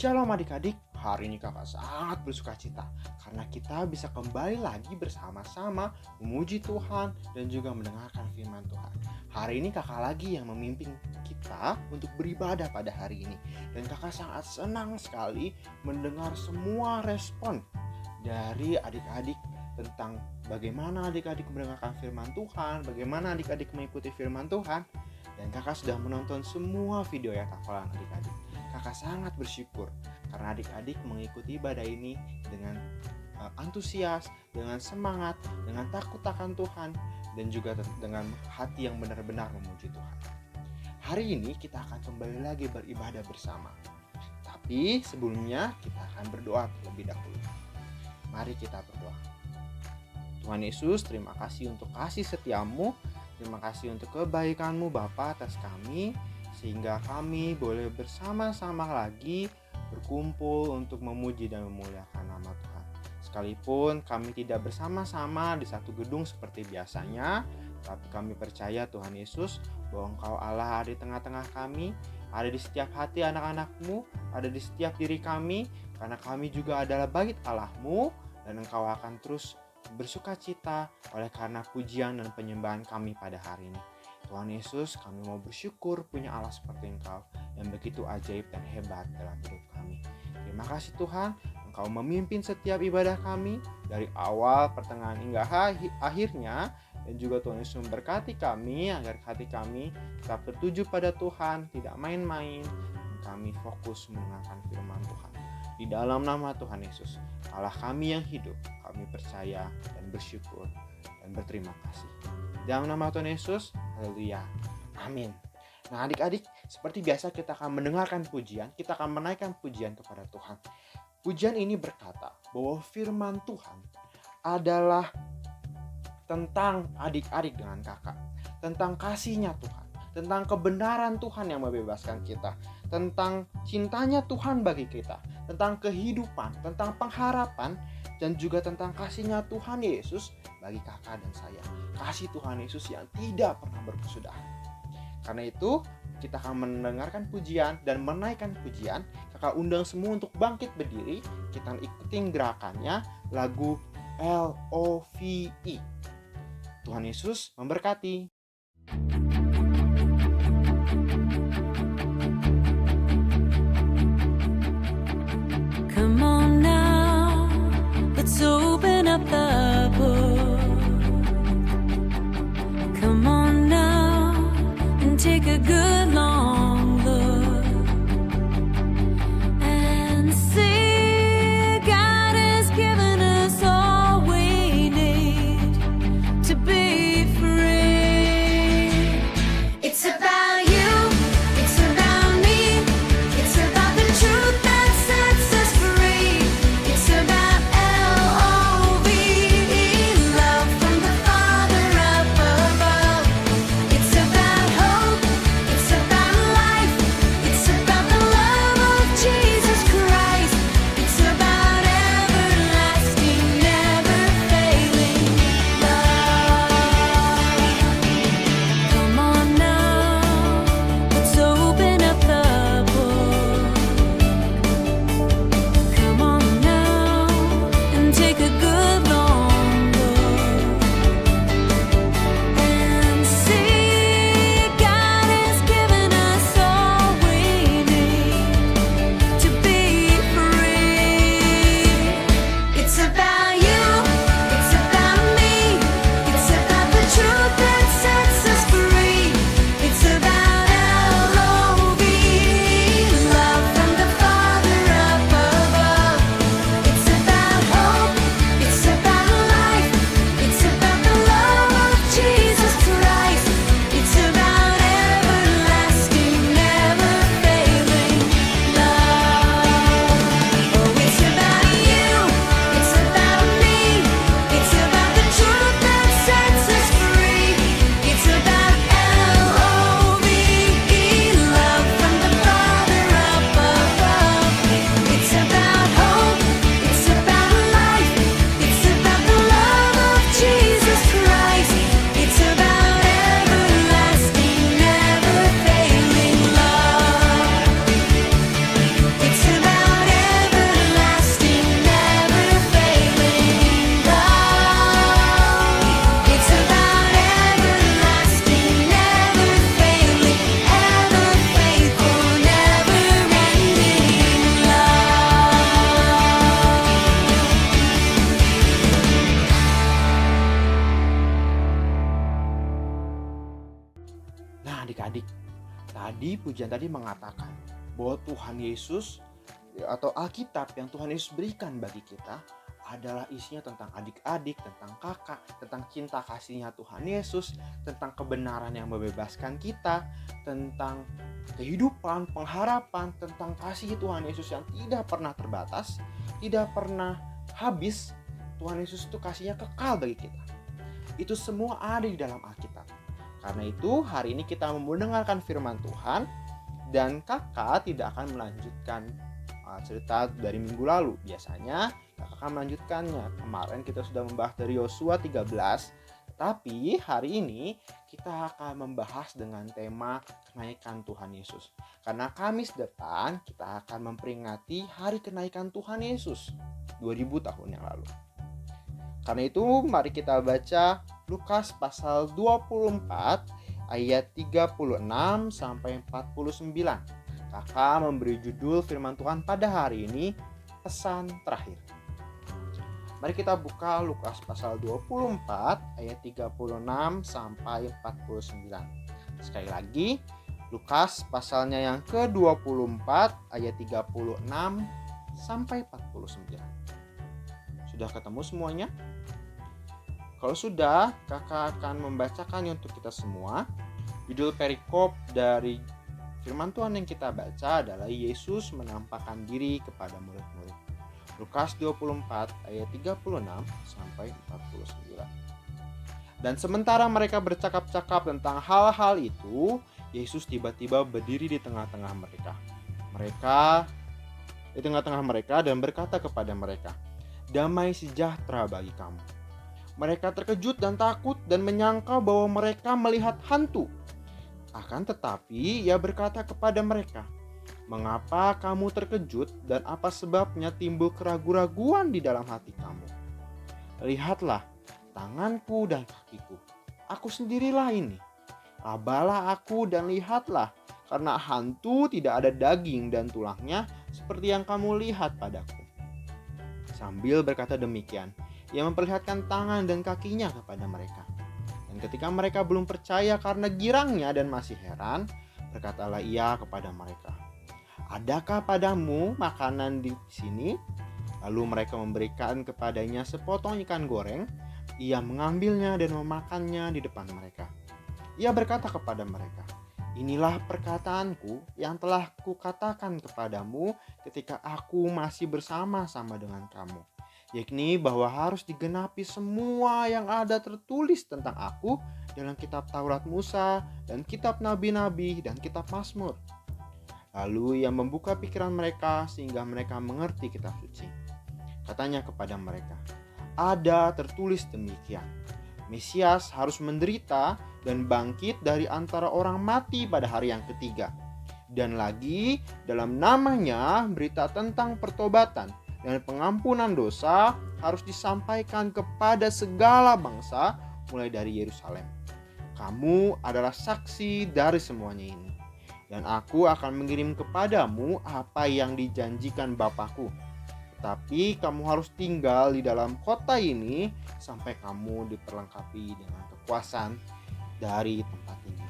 Shalom adik-adik, hari ini kakak sangat bersuka cita karena kita bisa kembali lagi bersama-sama memuji Tuhan dan juga mendengarkan firman Tuhan. Hari ini kakak lagi yang memimpin kita untuk beribadah pada hari ini. Dan kakak sangat senang sekali mendengar semua respon dari adik-adik tentang bagaimana adik-adik mendengarkan firman Tuhan, bagaimana adik-adik mengikuti firman Tuhan. Dan kakak sudah menonton semua video yang hafalan adik-adik. Kakak sangat bersyukur karena adik-adik mengikuti ibadah ini dengan antusias, dengan semangat, dengan takut akan Tuhan, dan juga dengan hati yang benar-benar memuji Tuhan. Hari ini kita akan kembali lagi beribadah bersama. Tapi sebelumnya kita akan berdoa terlebih dahulu. Mari kita berdoa. Tuhan Yesus, terima kasih untuk kasih setiamu. Terima kasih untuk kebaikan-Mu Bapa atas kami, sehingga kami boleh bersama-sama lagi berkumpul untuk memuji dan memuliakan nama Tuhan. Sekalipun kami tidak bersama-sama di satu gedung seperti biasanya, tapi kami percaya Tuhan Yesus bahwa Engkau Allah ada di tengah-tengah kami, ada di setiap hati anak-anak-Mu, ada di setiap diri kami, karena kami juga adalah bait Allah-Mu, dan Engkau akan terus bersuka cita oleh karena pujian dan penyembahan kami pada hari ini. Tuhan Yesus, kami mau bersyukur punya Allah seperti Engkau yang begitu ajaib dan hebat dalam hidup kami. Terima kasih Tuhan, Engkau memimpin setiap ibadah kami dari awal, pertengahan hingga akhirnya, dan juga Tuhan Yesus memberkati kami agar hati kami tetap tertuju pada Tuhan, tidak main-main, dan kami fokus mendengarkan firman Tuhan. Di dalam nama Tuhan Yesus, Allah kami yang hidup, kami percaya dan bersyukur dan berterima kasih. Dalam nama Tuhan Yesus, haleluya, amin. Nah adik-adik, seperti biasa kita akan mendengarkan pujian, kita akan menaikkan pujian kepada Tuhan. Pujian ini berkata bahwa firman Tuhan adalah tentang adik-adik dengan kakak, tentang kasihnya Tuhan, tentang kebenaran Tuhan yang membebaskan kita, tentang cintanya Tuhan bagi kita, tentang kehidupan, tentang pengharapan, dan juga tentang kasihnya Tuhan Yesus bagi kakak dan saya. Kasih Tuhan Yesus yang tidak pernah berkesudahan. Karena itu, kita akan mendengarkan pujian dan menaikkan pujian. Kakak undang semua untuk bangkit berdiri. Kita ikutin gerakannya, lagu LOVE. Tuhan Yesus memberkati. Come on now, let's open up the book. Come on now and take a good long look and see God has given us all we need to be free. It's about you, it's about me, it's about the truth that sets us free. It's about LOVE. pujian tadi mengatakan bahwa Tuhan Yesus atau Alkitab yang Tuhan Yesus berikan bagi kita adalah isinya tentang adik-adik, tentang kakak, tentang cinta kasihnya Tuhan Yesus, tentang kebenaran yang membebaskan kita, tentang kehidupan, pengharapan, tentang kasih Tuhan Yesus yang tidak pernah terbatas, tidak pernah habis. Tuhan Yesus itu kasihnya kekal bagi kita. Itu semua ada di dalam Alkitab. Karena itu hari ini kita mendengarkan firman Tuhan, dan kakak tidak akan melanjutkan cerita dari minggu lalu. Biasanya kakak akan melanjutkannya. Kemarin kita sudah membahas dari Yosua 13, tapi hari ini kita akan membahas dengan tema kenaikan Tuhan Yesus. Karena Kamis depan kita akan memperingati hari kenaikan Tuhan Yesus 2000 tahun yang lalu. Karena itu mari kita baca Lukas pasal 24 ayat 36 sampai 49. Kakak memberi judul firman Tuhan pada hari ini, pesan terakhir. Mari kita buka Lukas pasal 24 ayat 36 sampai 49. Sekali lagi, Lukas pasalnya yang ke-24 ayat 36 sampai 49. Sudah ketemu semuanya? Kalau sudah, kakak akan membacakannya untuk kita semua. Judul perikop dari firman Tuhan yang kita baca adalah Yesus menampakkan diri kepada murid-murid. Lukas 24 ayat 36 sampai 49. Dan sementara mereka bercakap-cakap tentang hal-hal itu, Yesus tiba-tiba berdiri di tengah-tengah mereka dan berkata kepada mereka, "Damai sejahtera bagi kamu." Mereka terkejut dan takut dan menyangka bahwa mereka melihat hantu. Akan tetapi ia berkata kepada mereka, "Mengapa kamu terkejut dan apa sebabnya timbul keraguan-raguan di dalam hati kamu? Lihatlah tanganku dan kakiku. Aku sendirilah ini. Rabalah aku dan lihatlah, karena hantu tidak ada daging dan tulangnya seperti yang kamu lihat padaku." Sambil berkata demikian, ia memperlihatkan tangan dan kakinya kepada mereka. Dan ketika mereka belum percaya karena girangnya dan masih heran, berkatalah ia kepada mereka, "Adakah padamu makanan di sini?" Lalu mereka memberikan kepadanya sepotong ikan goreng. Ia mengambilnya dan memakannya di depan mereka. Ia berkata kepada mereka, "Inilah perkataanku yang telah kukatakan kepadamu ketika aku masih bersama-sama dengan kamu, yakni bahwa harus digenapi semua yang ada tertulis tentang aku dalam kitab Taurat Musa dan kitab Nabi-Nabi dan kitab Mazmur." Lalu ia membuka pikiran mereka sehingga mereka mengerti kitab suci. Katanya kepada mereka, "Ada tertulis demikian, Mesias harus menderita dan bangkit dari antara orang mati pada hari yang ketiga. Dan lagi dalam namanya berita tentang pertobatan dan pengampunan dosa harus disampaikan kepada segala bangsa mulai dari Yerusalem. Kamu adalah saksi dari semuanya ini. Dan aku akan mengirim kepadamu apa yang dijanjikan Bapakku. Tetapi kamu harus tinggal di dalam kota ini sampai kamu diperlengkapi dengan kekuasaan dari tempat ini."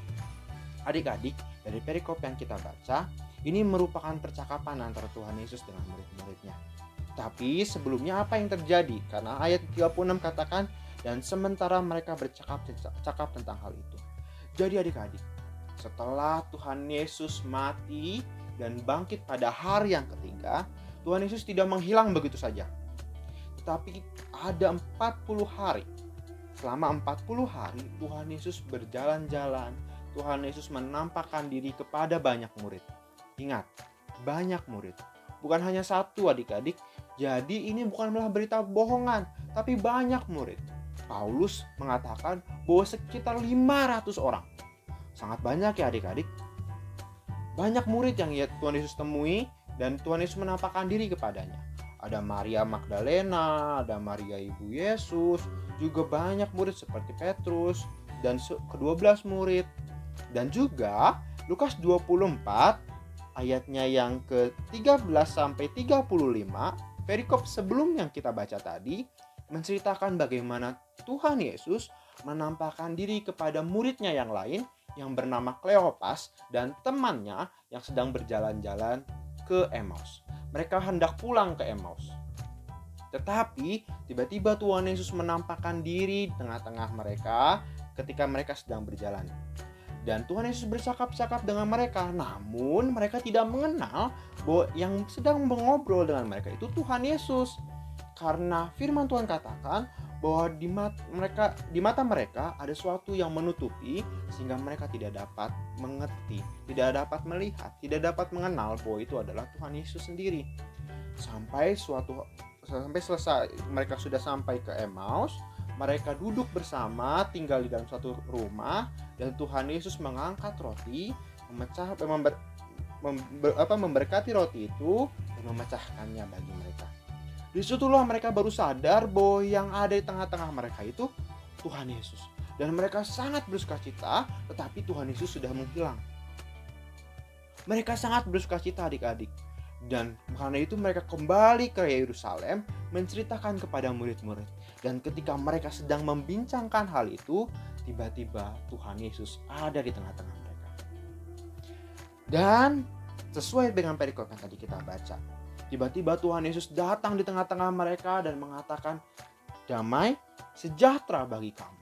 Adik-adik, dari perikop yang kita baca, ini merupakan percakapan antara Tuhan Yesus dengan murid-muridnya. Tapi sebelumnya apa yang terjadi? Karena ayat 36 katakan, dan sementara mereka bercakap tentang hal itu. Jadi adik-adik, setelah Tuhan Yesus mati dan bangkit pada hari yang ketiga, Tuhan Yesus tidak menghilang begitu saja. Tetapi ada 40 hari. Selama 40 hari Tuhan Yesus berjalan-jalan. Tuhan Yesus menampakkan diri kepada banyak murid. Ingat, banyak murid. Bukan hanya satu adik-adik. Jadi ini bukanlah berita bohongan, tapi banyak murid. Paulus mengatakan bahwa sekitar 500 orang. Sangat banyak ya adik-adik. Banyak murid yang Tuhan Yesus temui dan Tuhan Yesus menampakkan diri kepadanya. Ada Maria Magdalena, ada Maria Ibu Yesus, juga banyak murid seperti Petrus dan ke-12 murid. Dan juga Lukas 24 ayatnya yang ke-13 sampai 35, perikop sebelum yang kita baca tadi, menceritakan bagaimana Tuhan Yesus menampakkan diri kepada muridnya yang lain yang bernama Kleopas dan temannya yang sedang berjalan-jalan ke Emmaus. Mereka hendak pulang ke Emmaus. Tetapi tiba-tiba Tuhan Yesus menampakkan diri di tengah-tengah mereka ketika mereka sedang berjalan. Dan Tuhan Yesus bercakap-cakap dengan mereka, namun mereka tidak mengenal bahwa yang sedang mengobrol dengan mereka itu Tuhan Yesus. Karena firman Tuhan katakan bahwa di mata mereka ada sesuatu yang menutupi sehingga mereka tidak dapat mengerti, tidak dapat melihat, tidak dapat mengenal bahwa itu adalah Tuhan Yesus sendiri. Sampai selesai mereka sudah sampai ke Emmaus, mereka duduk bersama tinggal di dalam satu rumah dan Tuhan Yesus mengangkat roti, memberkati roti itu dan memecahkannya bagi mereka. Disitulah mereka baru sadar bahwa yang ada di tengah-tengah mereka itu Tuhan Yesus. Dan mereka sangat bersukacita, tetapi Tuhan Yesus sudah menghilang. Mereka sangat bersukacita adik-adik. Dan karena itu mereka kembali ke Yerusalem menceritakan kepada murid-murid. Dan ketika mereka sedang membincangkan hal itu, tiba-tiba Tuhan Yesus ada di tengah-tengah mereka. Dan sesuai dengan perikop yang tadi kita baca, tiba-tiba Tuhan Yesus datang di tengah-tengah mereka dan mengatakan, damai sejahtera bagi kamu.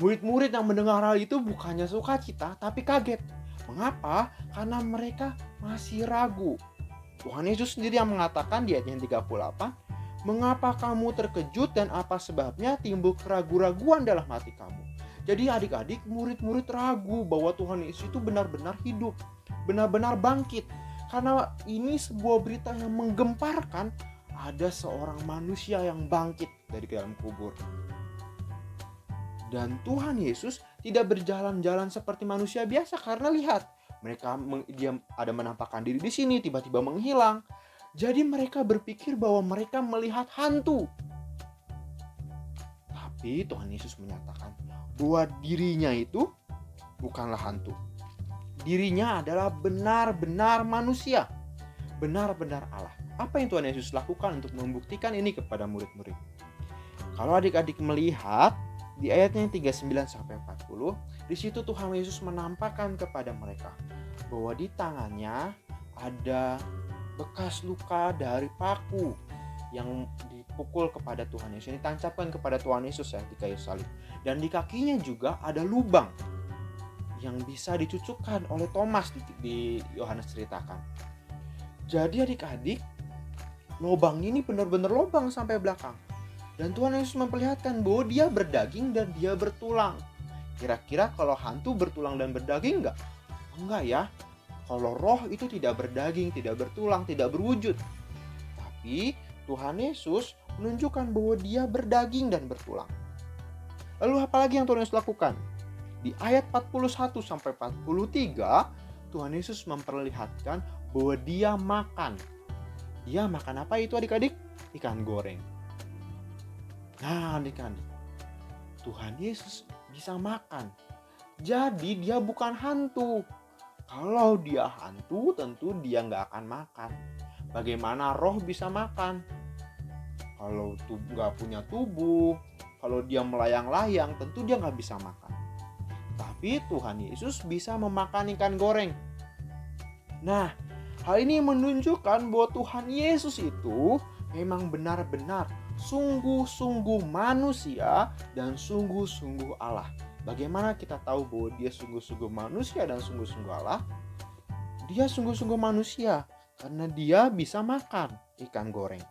Murid-murid yang mendengar hal itu bukannya sukacita, tapi kaget. Mengapa? Karena mereka masih ragu. Tuhan Yesus sendiri yang mengatakan di ayat yang 38, mengapa kamu terkejut dan apa sebabnya timbul keraguan-raguan dalam hati kamu. Jadi adik-adik, murid-murid ragu bahwa Tuhan Yesus itu benar-benar hidup, benar-benar bangkit. Karena ini sebuah berita yang menggemparkan, ada seorang manusia yang bangkit dari dalam kubur. Dan Tuhan Yesus tidak berjalan-jalan seperti manusia biasa karena lihat, dia ada menampakkan diri di sini, tiba-tiba menghilang. Jadi mereka berpikir bahwa mereka melihat hantu. Tapi Tuhan Yesus menyatakan bahwa dirinya itu bukanlah hantu. Dirinya adalah benar-benar manusia, benar-benar Allah. Apa yang Tuhan Yesus lakukan untuk membuktikan ini kepada murid-murid? Kalau adik-adik melihat di ayatnya 39-40, di situ Tuhan Yesus menampakkan kepada mereka bahwa di tangannya ada bekas luka dari paku yang dipukul kepada Tuhan Yesus, yang ditancapkan kepada Tuhan Yesus di kayu salib. Dan di kakinya juga ada lubang yang bisa dicucukkan oleh Thomas di Yohanes ceritakan. Jadi adik-adik, lubang ini benar-benar lubang sampai belakang. Dan Tuhan Yesus memperlihatkan bahwa dia berdaging dan dia bertulang. Kira-kira kalau hantu bertulang dan berdaging enggak? Enggak ya. Kalau roh itu tidak berdaging, tidak bertulang, tidak berwujud. Tapi Tuhan Yesus menunjukkan bahwa dia berdaging dan bertulang. Lalu apa lagi yang Tuhan Yesus lakukan? Di ayat 41-43, Tuhan Yesus memperlihatkan bahwa dia makan. Dia makan apa itu adik-adik? Ikan goreng. Nah adik-adik, Tuhan Yesus bisa makan. Jadi dia bukan hantu. Kalau dia hantu tentu dia nggak akan makan. Bagaimana roh bisa makan? Kalau nggak punya tubuh, kalau dia melayang-layang tentu dia nggak bisa makan. Tapi Tuhan Yesus bisa memakan ikan goreng. Nah, hal ini menunjukkan bahwa Tuhan Yesus itu memang benar-benar sungguh-sungguh manusia dan sungguh-sungguh Allah. Bagaimana kita tahu bahwa dia sungguh-sungguh manusia dan sungguh-sungguh Allah? Dia sungguh-sungguh manusia karena dia bisa makan ikan goreng.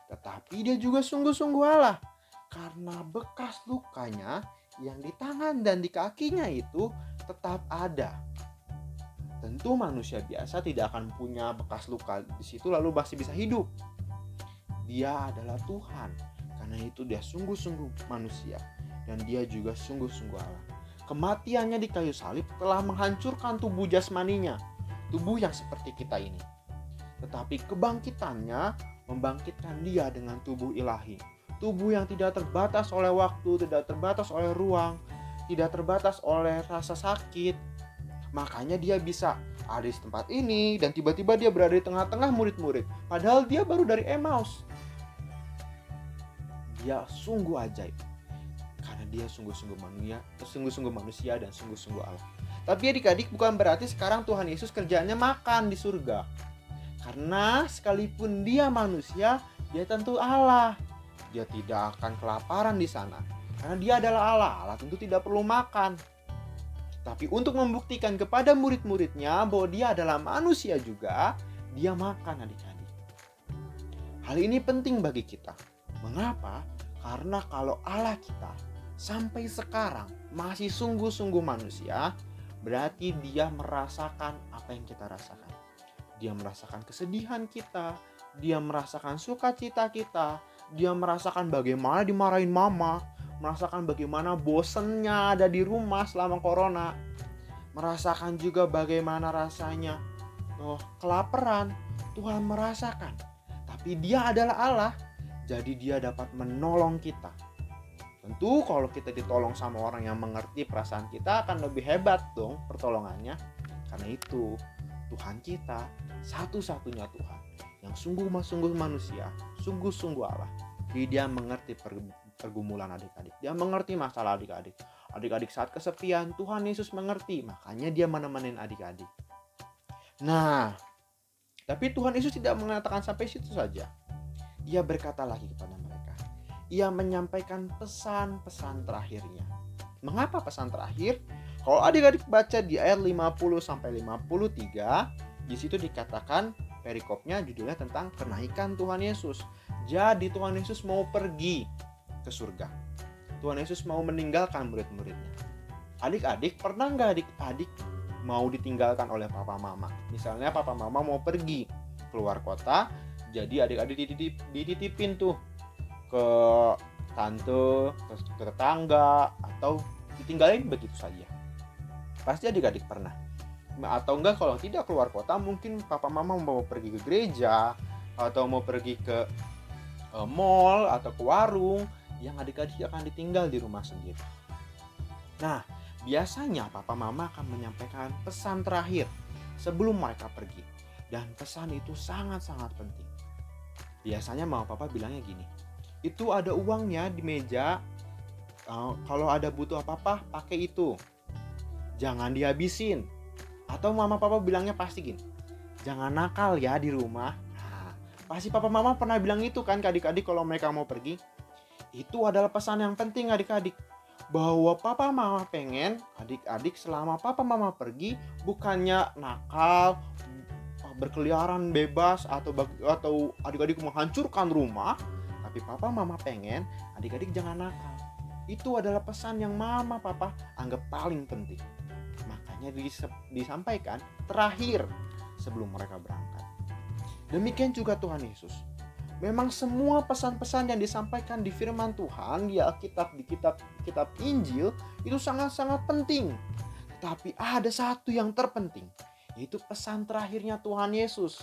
Tetapi dia juga sungguh-sungguh Allah karena bekas lukanya yang di tangan dan di kakinya itu tetap ada. Tentu manusia biasa tidak akan punya bekas luka di situ lalu masih bisa hidup. Dia adalah Tuhan. Karena itu dia sungguh-sungguh manusia dan dia juga sungguh-sungguh Allah. Kematiannya di kayu salib telah menghancurkan tubuh jasmaninya, tubuh yang seperti kita ini. Tetapi kebangkitannya membangkitkan dia dengan tubuh ilahi. Tubuh yang tidak terbatas oleh waktu, tidak terbatas oleh ruang, tidak terbatas oleh rasa sakit. Makanya dia bisa ada di tempat ini dan tiba-tiba dia berada di tengah-tengah murid-murid. Padahal dia baru dari Emmaus. Dia sungguh ajaib. Karena dia sungguh-sungguh manusia dan sungguh-sungguh Allah. Tapi adik-adik, bukan berarti sekarang Tuhan Yesus kerjaannya makan di surga. Karena sekalipun dia manusia, dia tentu Allah. Dia tidak akan kelaparan di sana. Karena dia adalah Allah. Allah tentu tidak perlu makan. Tapi untuk membuktikan kepada murid-muridnya bahwa dia adalah manusia juga, dia makan adik-adik. Hal ini penting bagi kita. Mengapa? Karena kalau Allah kita sampai sekarang masih sungguh-sungguh manusia, berarti dia merasakan apa yang kita rasakan. Dia merasakan kesedihan kita, dia merasakan sukacita kita, dia merasakan bagaimana dimarahin mama, merasakan bagaimana bosennya ada di rumah selama corona, merasakan juga bagaimana rasanya kelaparan. Tuhan merasakan, tapi dia adalah Allah, jadi dia dapat menolong kita. Tentu kalau kita ditolong sama orang yang mengerti perasaan kita akan lebih hebat dong pertolongannya. Karena itu Tuhan kita satu-satunya Tuhan yang sungguh-sungguh manusia, sungguh-sungguh Allah. Jadi dia mengerti pergumulan adik-adik, dia mengerti masalah adik-adik. Adik-adik saat kesepian, Tuhan Yesus mengerti, makanya dia menemenin adik-adik. Nah, tapi Tuhan Yesus tidak mengatakan sampai situ saja. Dia berkata lagi kepada mereka. Ia menyampaikan pesan-pesan terakhirnya. Mengapa pesan terakhir? Kalau adik-adik baca di ayat 50 sampai 53, di situ dikatakan perikopnya judulnya tentang kenaikan Tuhan Yesus. Jadi Tuhan Yesus mau pergi ke surga. Tuhan Yesus mau meninggalkan murid-muridnya. Adik-adik, pernah nggak adik-adik mau ditinggalkan oleh papa mama? Misalnya papa mama mau pergi keluar kota, jadi adik-adik dititipin tuh ke tante, ke tetangga, atau ditinggalin begitu saja. Pasti adik-adik pernah. Atau enggak, kalau tidak keluar kota, mungkin papa mama mau pergi ke gereja, atau mau pergi ke mall, atau ke warung, yang adik-adik akan ditinggal di rumah sendiri. Nah, biasanya papa mama akan menyampaikan pesan terakhir sebelum mereka pergi. Dan pesan itu sangat-sangat penting. Biasanya mama papa bilangnya gini, itu ada uangnya di meja, kalau ada butuh apa-apa pakai itu, jangan dihabisin. Atau mama papa bilangnya pasti gini, jangan nakal ya di rumah. Nah, pasti papa mama pernah bilang itu kan ke adik-adik kalau mereka mau pergi. Itu adalah pesan yang penting adik-adik, bahwa papa mama pengen adik-adik selama papa mama pergi bukannya nakal, berkeliaran bebas, atau adik-adik menghancurkan rumah. Tapi papa mama pengen adik-adik jangan nakal. Itu adalah pesan yang mama papa anggap paling penting. Makanya disampaikan terakhir sebelum mereka berangkat. Demikian juga Tuhan Yesus. Memang semua pesan-pesan yang disampaikan di firman Tuhan di Alkitab, di kitab Injil itu sangat-sangat penting. Tapi ada satu yang terpenting, yaitu pesan terakhirnya Tuhan Yesus.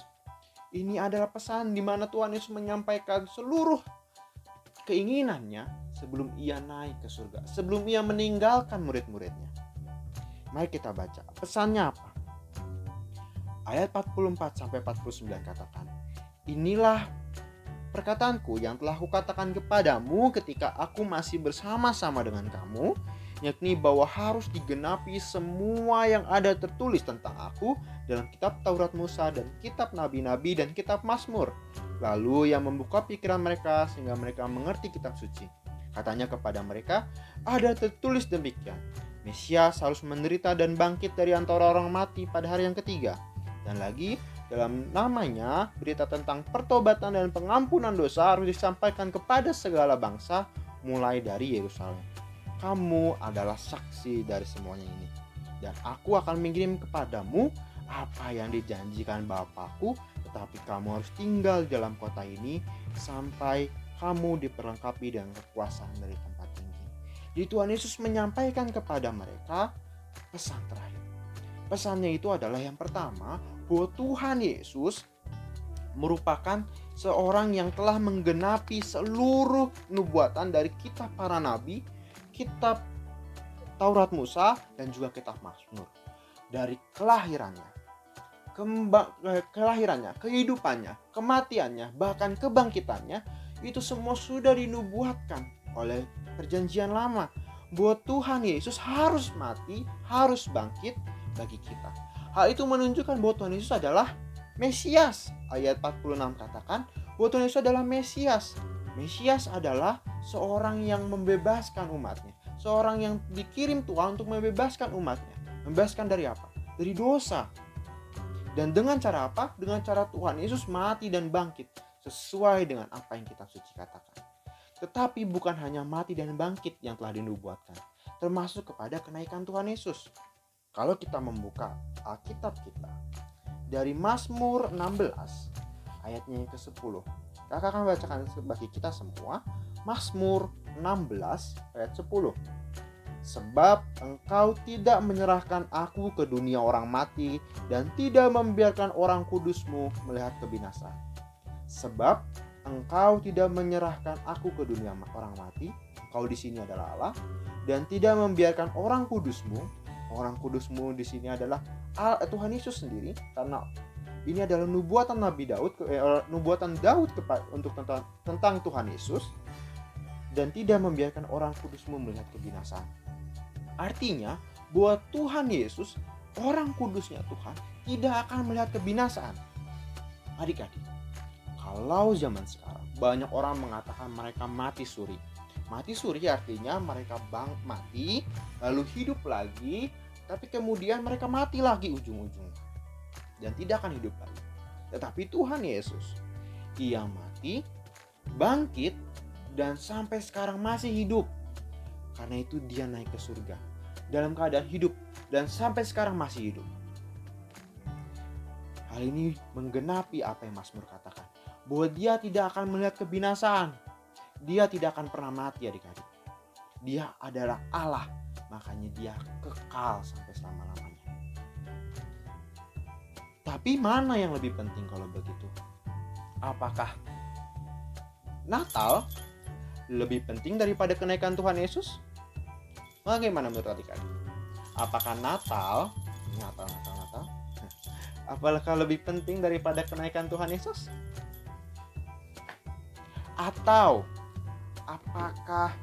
Ini adalah pesan di mana Tuhan Yesus menyampaikan seluruh keinginannya sebelum ia naik ke surga, sebelum ia meninggalkan murid-muridnya. Mari kita baca. Pesannya apa? Ayat 44 sampai 49 katakan, inilah perkataanku yang telah kukatakan kepadamu ketika aku masih bersama-sama dengan kamu, yakni bahwa harus digenapi semua yang ada tertulis tentang aku dalam kitab Taurat Musa dan kitab Nabi-Nabi dan kitab Mazmur. Lalu ia membuka pikiran mereka sehingga mereka mengerti kitab suci. Katanya kepada mereka, ada tertulis demikian, Mesias harus menderita dan bangkit dari antara orang mati pada hari yang ketiga. Dan lagi, dalam namanya, berita tentang pertobatan dan pengampunan dosa harus disampaikan kepada segala bangsa, mulai dari Yerusalem. Kamu adalah saksi dari semuanya ini. Dan aku akan mengirim kepadamu apa yang dijanjikan Bapakku, tetapi kamu harus tinggal di dalam kota ini sampai kamu diperlengkapi dengan kekuasaan dari tempat tinggi. Jadi Tuhan Yesus menyampaikan kepada mereka pesan terakhir. Pesannya itu adalah yang pertama, bahwa Tuhan Yesus merupakan seorang yang telah menggenapi seluruh nubuatan dari kitab para nabi, kitab Taurat Musa, dan juga kitab Mazmur. Dari kelahirannya, kehidupannya, kematiannya, bahkan kebangkitannya, itu semua sudah dinubuatkan oleh perjanjian lama. bahwa Tuhan Yesus harus mati, harus bangkit bagi kita. Hal itu menunjukkan bahwa Tuhan Yesus adalah Mesias. Ayat 46 katakan bahwa Tuhan Yesus adalah Mesias. Mesias adalah seorang yang membebaskan umatnya. Seorang yang dikirim Tuhan untuk membebaskan umatnya. Membebaskan dari apa? Dari dosa. Dan dengan cara apa? Dengan cara Tuhan Yesus mati dan bangkit. Sesuai dengan apa yang kitab suci katakan. Tetapi bukan hanya mati dan bangkit yang telah dinubuatkan. Termasuk kepada kenaikan Tuhan Yesus. Kalau kita membuka Alkitab kita. Dari Mazmur 16 ayatnya yang ke-10. Kakak akan bacakan bagi kita semua. Mazmur 16 ayat 10. Sebab engkau tidak menyerahkan aku ke dunia orang mati dan tidak membiarkan orang kudusmu melihat kebinasaan. Sebab engkau tidak menyerahkan aku ke dunia orang mati, engkau di sini adalah Allah, dan tidak membiarkan orang kudusmu. Orang kudusmu di sini adalah Tuhan Yesus sendiri, karena ini adalah nubuatan Nabi Daud, nubuatan Daud untuk tentang Tuhan Yesus, dan tidak membiarkan orang kudusmu melihat kebinasaan. Artinya bahwa Tuhan Yesus, orang kudusnya Tuhan, tidak akan melihat kebinasaan. Adik-adik, kalau zaman sekarang banyak orang mengatakan mereka mati suri. Mati suri artinya mereka mati lalu hidup lagi, tapi kemudian mereka mati lagi ujung-ujungnya dan tidak akan hidup lagi. Tetapi Tuhan Yesus, Ia mati, bangkit, dan sampai sekarang masih hidup. Karena itu Dia naik ke surga dalam keadaan hidup dan sampai sekarang masih hidup. Hal ini menggenapi apa yang Mazmur katakan, bahwa Dia tidak akan melihat kebinasaan. Dia tidak akan pernah mati, adik-adik. Dia adalah Allah, makanya Dia kekal sampai selama-lamanya. Tapi mana yang lebih penting kalau begitu? Apakah Natal lebih penting daripada kenaikan Tuhan Yesus? Bagaimana menurut adik-adik? Apakah Natal, apakah lebih penting daripada kenaikan Tuhan Yesus? Atau apakah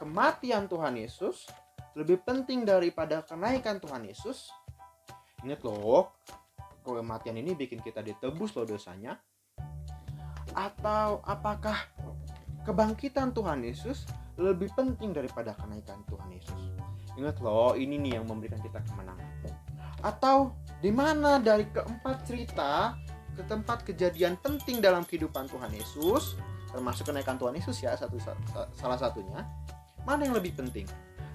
kematian Tuhan Yesus lebih penting daripada kenaikan Tuhan Yesus? Ingat loh, kematian ini bikin kita ditebus loh dosanya. Atau apakah kebangkitan Tuhan Yesus lebih penting daripada kenaikan Tuhan Yesus? Ingat loh, ini nih yang memberikan kita kemenangan. Atau di mana dari keempat cerita, ke tempat kejadian penting dalam kehidupan Tuhan Yesus, termasuk kenaikan Tuhan Yesus ya, salah satunya, mana yang lebih penting?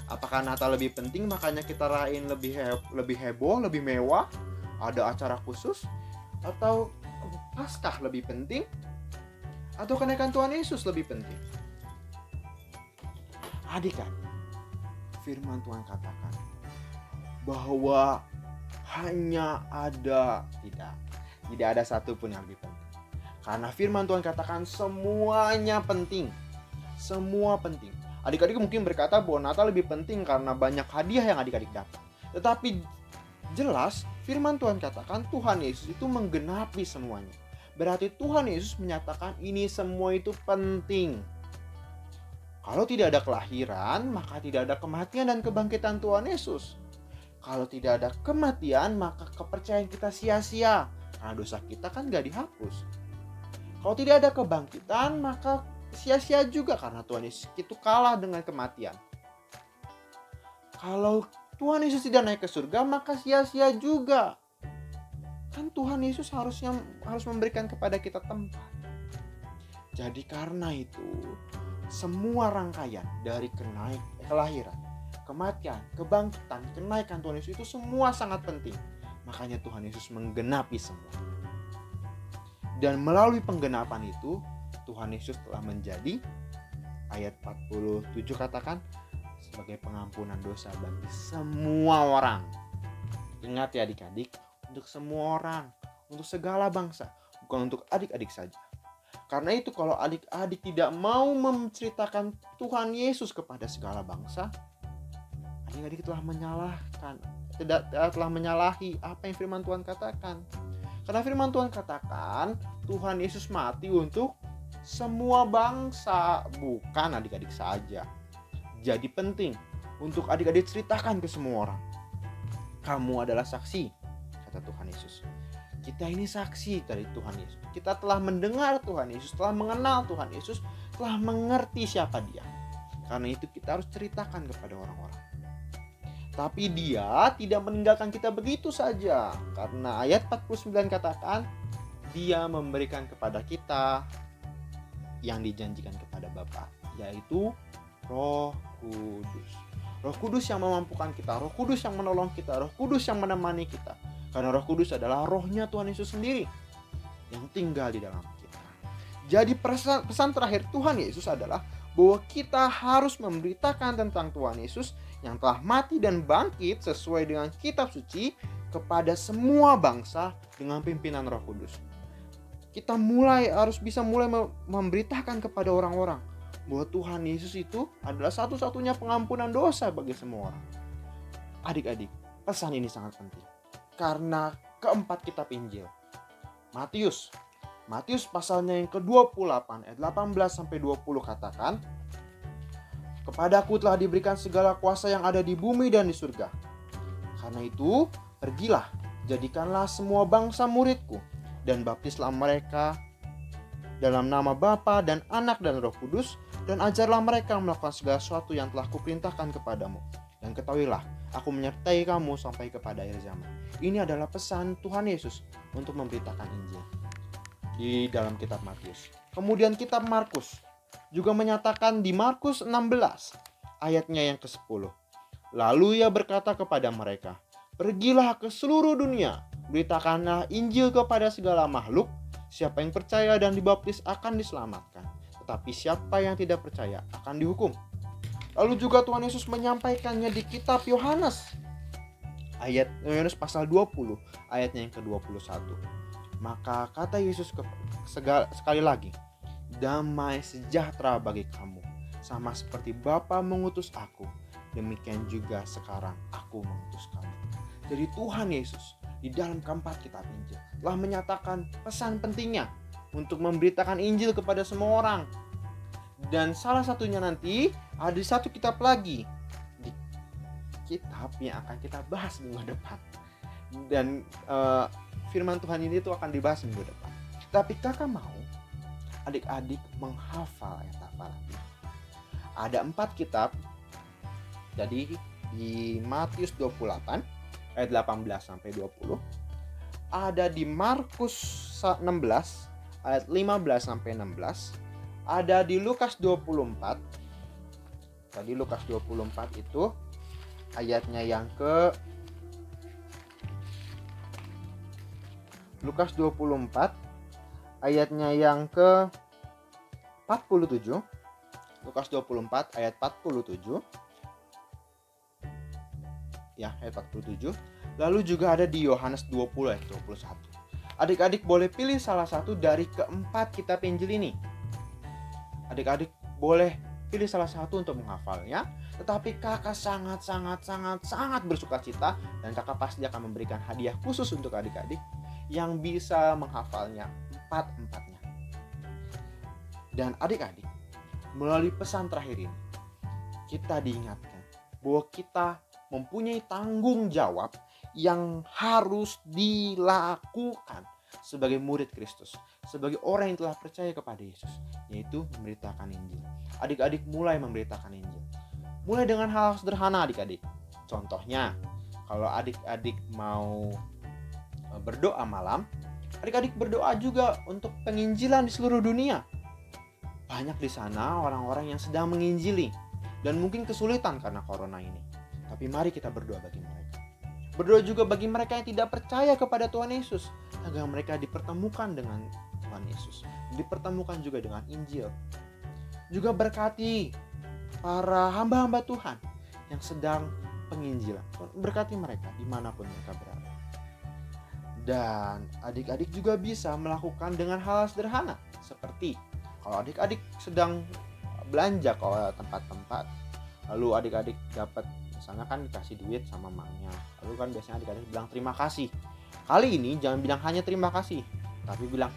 Apakah Natal lebih penting makanya kita rayain lebih heboh, lebih mewah, ada acara khusus? Atau Paskah lebih penting? Atau kenaikan Tuhan Yesus lebih penting? Adik-adik, firman Tuhan katakan bahwa hanya tidak ada satu pun yang lebih penting. Karena firman Tuhan katakan semuanya penting. Semua penting. Adik-adik mungkin berkata bahwa Natal lebih penting karena banyak hadiah yang adik-adik dapat. Tetapi jelas firman Tuhan katakan Tuhan Yesus itu menggenapi semuanya. Berarti Tuhan Yesus menyatakan ini semua itu penting. Kalau tidak ada kelahiran, maka tidak ada kematian dan kebangkitan Tuhan Yesus. Kalau tidak ada kematian, maka kepercayaan kita sia-sia. Karena dosa kita kan gak dihapus. Kalau tidak ada kebangkitan, maka sia-sia juga karena Tuhan Yesus itu kalah dengan kematian. Kalau Tuhan Yesus tidak naik ke surga, maka sia-sia juga. Kan Tuhan Yesus harus memberikan kepada kita tempat. Jadi karena itu, semua rangkaian dari kelahiran, kematian, kebangkitan, kenaikan Tuhan Yesus itu semua sangat penting. Makanya Tuhan Yesus menggenapi semua. Dan melalui penggenapan itu, Tuhan Yesus telah menjadi, ayat 47 katakan, sebagai pengampunan dosa bagi semua orang. Ingat ya adik-adik, untuk semua orang, untuk segala bangsa, bukan untuk adik-adik saja. Karena itu kalau adik-adik tidak mau menceritakan Tuhan Yesus kepada segala bangsa, adik-adik telah menyalahi apa yang firman Tuhan katakan. Karena firman Tuhan katakan Tuhan Yesus mati untuk semua bangsa, bukan adik-adik saja. Jadi penting untuk adik-adik ceritakan ke semua orang. Kamu adalah saksi, kata Tuhan Yesus. Kita ini saksi dari Tuhan Yesus. Kita telah mendengar Tuhan Yesus, telah mengenal Tuhan Yesus, telah mengerti siapa Dia. Karena itu kita harus ceritakan kepada orang-orang. Tapi Dia tidak meninggalkan kita begitu saja. Karena ayat 49 katakan, Dia memberikan kepada kita yang dijanjikan kepada Bapa, yaitu Roh Kudus. Roh Kudus yang memampukan kita, Roh Kudus yang menolong kita, Roh Kudus yang menemani kita. Karena Roh Kudus adalah rohnya Tuhan Yesus sendiri yang tinggal di dalam kita. Jadi pesan terakhir Tuhan Yesus adalah bahwa kita harus memberitakan tentang Tuhan Yesus yang telah mati dan bangkit sesuai dengan kitab suci kepada semua bangsa dengan pimpinan Roh Kudus. Kita harus bisa mulai memberitakan kepada orang-orang bahwa Tuhan Yesus itu adalah satu-satunya pengampunan dosa bagi semua orang. Adik-adik, pesan ini sangat penting. Karena keempat kitab Injil, Matius pasalnya yang ke-28 ayat 18-20 katakan, "Kepadaku telah diberikan segala kuasa yang ada di bumi dan di surga. Karena itu, pergilah, jadikanlah semua bangsa muridku, dan baptislah mereka dalam nama Bapa dan Anak dan Roh Kudus, dan ajarlah mereka melakukan segala sesuatu yang telah kuperintahkan kepadamu. Dan ketahuilah, aku menyertai kamu sampai kepada akhir zaman." Ini adalah pesan Tuhan Yesus untuk memberitakan Injil di dalam kitab Matius. Kemudian kitab Markus juga menyatakan di Markus 16 ayatnya yang ke-10. "Lalu ia berkata kepada mereka, pergilah ke seluruh dunia, beritakanlah Injil kepada segala makhluk. Siapa yang percaya dan dibaptis akan diselamatkan, tetapi siapa yang tidak percaya akan dihukum." Lalu juga Tuhan Yesus menyampaikannya di kitab Yohanes pasal 20 ayatnya yang ke-21. Maka kata Yesus sekali lagi, "Damai sejahtera bagi kamu, sama seperti Bapa mengutus aku, demikian juga sekarang aku mengutus kamu." Jadi Tuhan Yesus di dalam keempat kitab Injil telah menyatakan pesan pentingnya untuk memberitakan Injil kepada semua orang. Dan salah satunya nanti ada di satu kitab lagi, di kitab yang akan kita bahas minggu depan. Dan firman Tuhan ini tuh akan dibahas minggu depan. Tapi kakak mau adik-adik menghafal ayat hafalan. Ada 4 kitab. Jadi di Matius 28 ayat 18-20. Ada di Markus 16 ayat 15-16. Ada di Lukas 24. Tadi Lukas 24 itu ayatnya yang ke Lukas 24 ayatnya yang ke 47. Lukas 24 ayat 47. Ya, ayat 47. Lalu juga ada di Yohanes 20 ayat 21. Adik-adik boleh pilih salah satu dari keempat kitab Injil ini. Adik-adik boleh pilih salah satu untuk menghafalnya, tetapi kakak sangat bersuka cita dan kakak pasti akan memberikan hadiah khusus untuk adik-adik yang bisa menghafalnya empat-empatnya. Dan adik-adik, melalui pesan terakhir ini, kita diingatkan bahwa kita mempunyai tanggung jawab yang harus dilakukan sebagai murid Kristus, sebagai orang yang telah percaya kepada Yesus, yaitu memberitakan Injil. Adik-adik mulai memberitakan Injil. Mulai dengan hal sederhana adik-adik. Contohnya, kalau adik-adik mau berdoa malam, adik-adik berdoa juga untuk penginjilan di seluruh dunia. Banyak di sana orang-orang yang sedang menginjili dan mungkin kesulitan karena corona ini. Tapi mari kita berdoa bagi mereka. Berdoa juga bagi mereka yang tidak percaya kepada Tuhan Yesus, agar mereka dipertemukan dengan Tuhan Yesus, dipertemukan juga dengan Injil. Juga berkati para hamba-hamba Tuhan yang sedang penginjilan. Berkati mereka dimanapun mereka berada. Dan adik-adik juga bisa melakukan dengan hal sederhana, seperti kalau adik-adik sedang belanja ke tempat-tempat, lalu adik-adik dapat, misalnya kan dikasih duit sama mamanya, lalu kan biasanya adik-adik bilang terima kasih. Kali ini jangan bilang hanya terima kasih, tapi bilang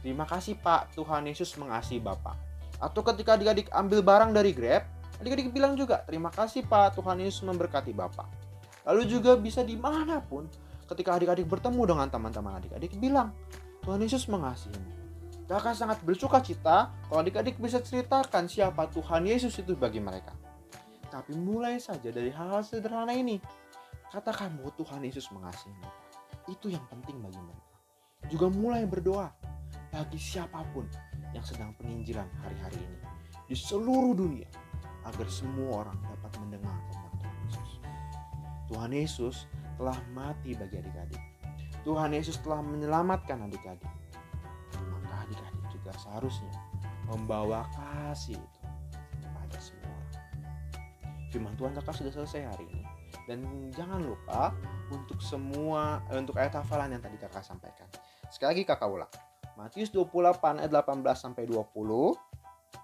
terima kasih Pak, Tuhan Yesus mengasihi Bapak. Atau ketika adik-adik ambil barang dari Grab, Adik-adik bilang juga, terima kasih Pak, Tuhan Yesus memberkati Bapak. Lalu juga bisa dimanapun, ketika adik-adik bertemu dengan teman-teman adik-adik bilang, Tuhan Yesus mengasihimu. Kakak sangat bersuka cita kalau adik-adik bisa ceritakan siapa Tuhan Yesus itu bagi mereka. Tapi mulai saja dari hal-hal sederhana ini. Katakan bahwa Tuhan Yesus mengasihi mereka. Itu yang penting bagi mereka. Juga mulai berdoa bagi siapapun yang sedang penginjilan hari-hari ini di seluruh dunia, agar semua orang dapat mendengar tentang Tuhan Yesus. Tuhan Yesus telah mati bagi adik-adik. Tuhan Yesus telah menyelamatkan adik-adik. Maka adik-adik juga seharusnya membawa kasih itu kepada semua orang. Firman Tuhan kakak sudah selesai hari ini. Dan jangan lupa untuk ayat hafalan yang tadi kakak sampaikan. Sekali lagi kakak ulang. Matius 28 ayat 18 sampai 20,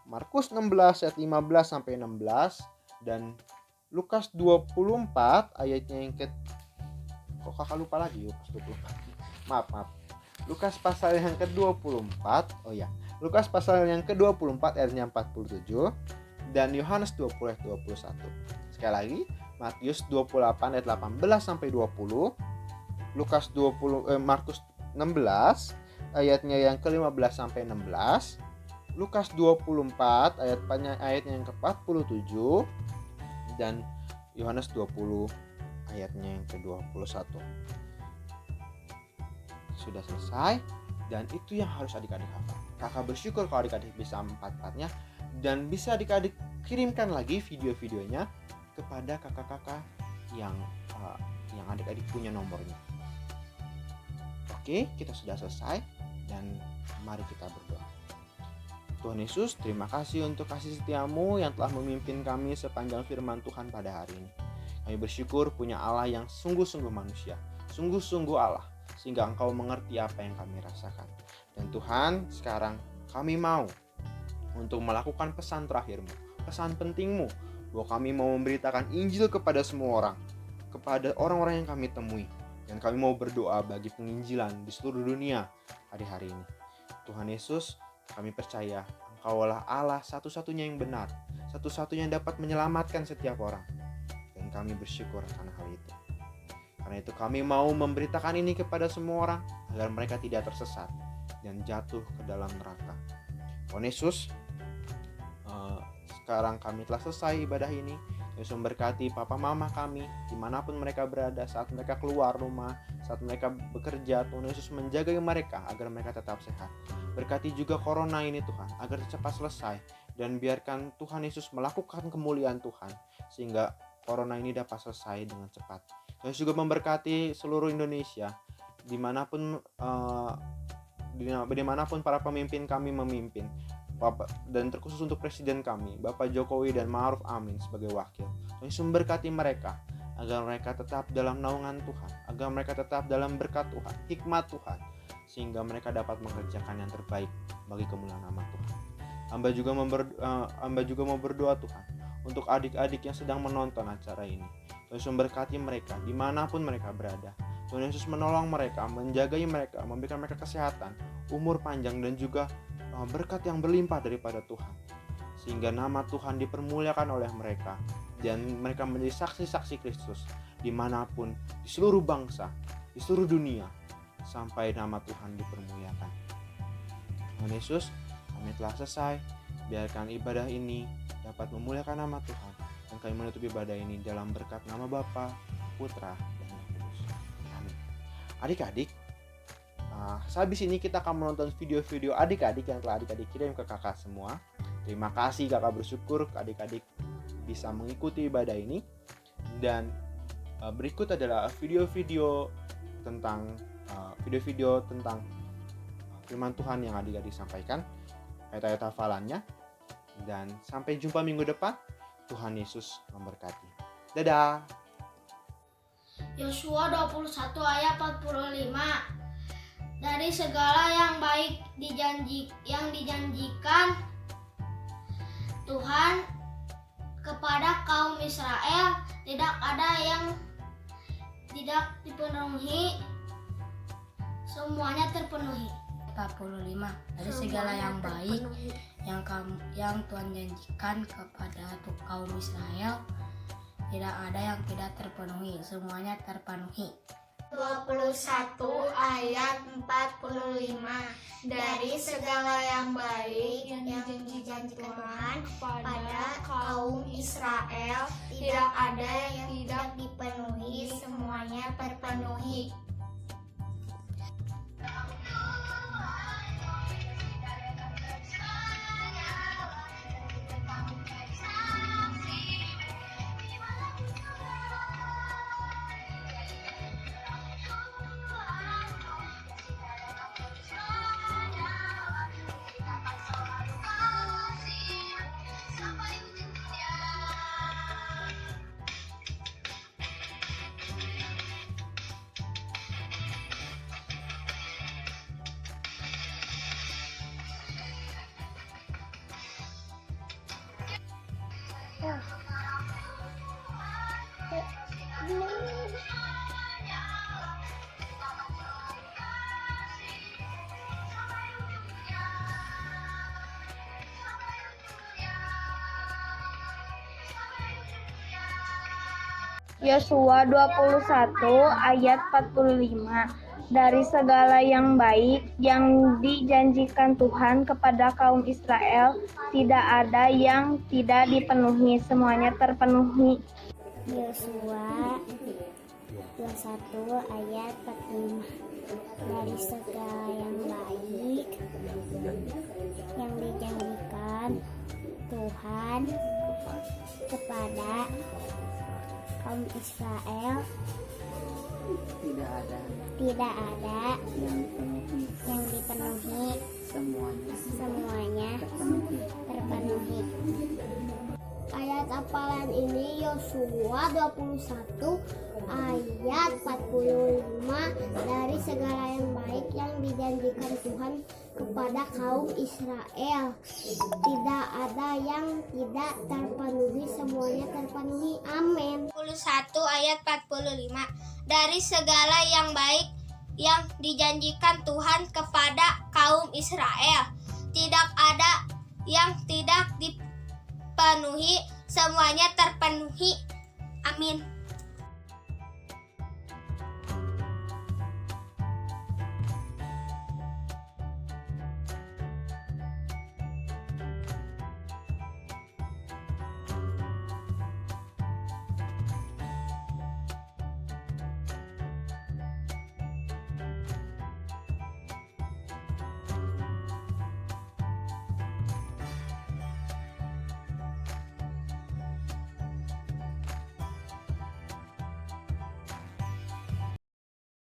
Markus 16 ayat 15 sampai 16, dan Lukas 24 ayatnya yang kok kakak lupa lagi Lukas 24. Maaf. Lukas pasal yang ke-24. Lukas pasal yang ke-24 ayatnya 47 dan Yohanes 20 ayat 21. Sekali lagi, Matius 28 ayat 18 sampai 20, Markus 16 ayatnya yang ke-15 sampai 16, Lukas 24 ayatnya yang ke-47 dan Yohanes 20 ayatnya yang ke-21. Sudah selesai dan itu yang harus adik-adik hafal. Kakak bersyukur kalau adik-adik bisa empat-empatnya dan bisa adik-adik kirimkan lagi video-videonya kepada kakak-kakak yang adik-adik punya nomornya. Oke, kita sudah selesai dan mari kita berdoa. Tuhan Yesus, terima kasih untuk kasih setiamu yang telah memimpin kami sepanjang firman Tuhan pada hari ini. Kami bersyukur punya Allah yang sungguh-sungguh manusia, sungguh-sungguh Allah, sehingga Engkau mengerti apa yang kami rasakan. Dan Tuhan, sekarang kami mau untuk melakukan pesan terakhir-Mu, pesan penting-Mu, bahwa kami mau memberitakan Injil kepada semua orang, kepada orang-orang yang kami temui. Dan kami mau berdoa bagi penginjilan di seluruh dunia hari-hari ini. Tuhan Yesus, kami percaya Engkaulah Allah satu-satunya yang benar, satu-satunya yang dapat menyelamatkan setiap orang. Dan kami bersyukur karena hal itu. Karena itu kami mau memberitakan ini kepada semua orang agar mereka tidak tersesat dan jatuh ke dalam neraka. Tuhan Yesus, sekarang kami telah selesai ibadah ini. Yesus memberkati papa mama kami dimanapun mereka berada, saat mereka keluar rumah, saat mereka bekerja. Tuhan Yesus menjaga mereka agar mereka tetap sehat. Berkati juga corona ini Tuhan agar cepat selesai, dan biarkan Tuhan Yesus melakukan kemuliaan Tuhan sehingga corona ini dapat selesai dengan cepat. Yesus juga memberkati seluruh Indonesia dimanapun para pemimpin kami memimpin, dan terkhusus untuk presiden kami, Bapak Jokowi dan Ma'ruf Amin sebagai wakil. Yesus memberkati mereka agar mereka tetap dalam naungan Tuhan, agar mereka tetap dalam berkat Tuhan, hikmat Tuhan, sehingga mereka dapat mengerjakan yang terbaik bagi kemuliaan nama Tuhan. Hamba juga mau berdoa Tuhan untuk adik-adik yang sedang menonton acara ini. Yesus memberkati mereka dimanapun mereka berada. Tuhan Yesus menolong mereka, menjagai mereka, memberikan mereka kesehatan, umur panjang, dan juga berkat yang berlimpah daripada Tuhan, sehingga nama Tuhan dipermuliakan oleh mereka dan mereka menjadi saksi-saksi Kristus dimanapun, di seluruh bangsa, di seluruh dunia, sampai nama Tuhan dipermuliakan. Tuhan Yesus, kami telah selesai. Biarkan ibadah ini dapat memuliakan nama Tuhan, dan kami menutup ibadah ini dalam berkat nama Bapa, Putra, dan Roh Kudus. Amin. Adik-adik, sehabis ini kita akan menonton video-video adik-adik yang telah adik-adik kirim ke kakak semua. Terima kasih, kakak bersyukur adik-adik bisa mengikuti ibadah ini. Dan berikut adalah video-video tentang firman Tuhan yang adik-adik sampaikan, ayat-ayat hafalannya. Dan sampai jumpa minggu depan. Tuhan Yesus memberkati. Dadah. Yosua 21 ayat 45. Dari segala yang baik yang dijanjikan Tuhan kepada kaum Israel, tidak ada yang tidak dipenuhi, semuanya terpenuhi. 45. Dari segala yang baik yang Tuhan janjikan kepada kaum Israel, tidak ada yang tidak terpenuhi, semuanya terpenuhi. 21 ayat 45. Dari segala yang baik yang dijanjikan Tuhan pada kaum Israel, tidak ada yang tidak dipenuhi, semuanya terpenuhi. Yosua 21 ayat 45. Dari segala yang baik yang dijanjikan Tuhan kepada kaum Israel, tidak ada yang tidak dipenuhi, semuanya terpenuhi. Yosua 21 ayat 45. Dari segala yang baik yang dijanjikan Tuhan kepada kaum Israel, tidak ada yang dipenuhi, semuanya terpenuhi. Ayat hafalan ini Yosua 21 ayat 45. Dari segala yang baik yang dijanjikan Tuhan kepada kaum Israel, tidak ada yang tidak terpenuhi, semuanya terpenuhi. Amin. 21 ayat 45. Dari segala yang baik yang dijanjikan Tuhan kepada kaum Israel, tidak ada yang tidak dipenuhi, semuanya terpenuhi. Amin.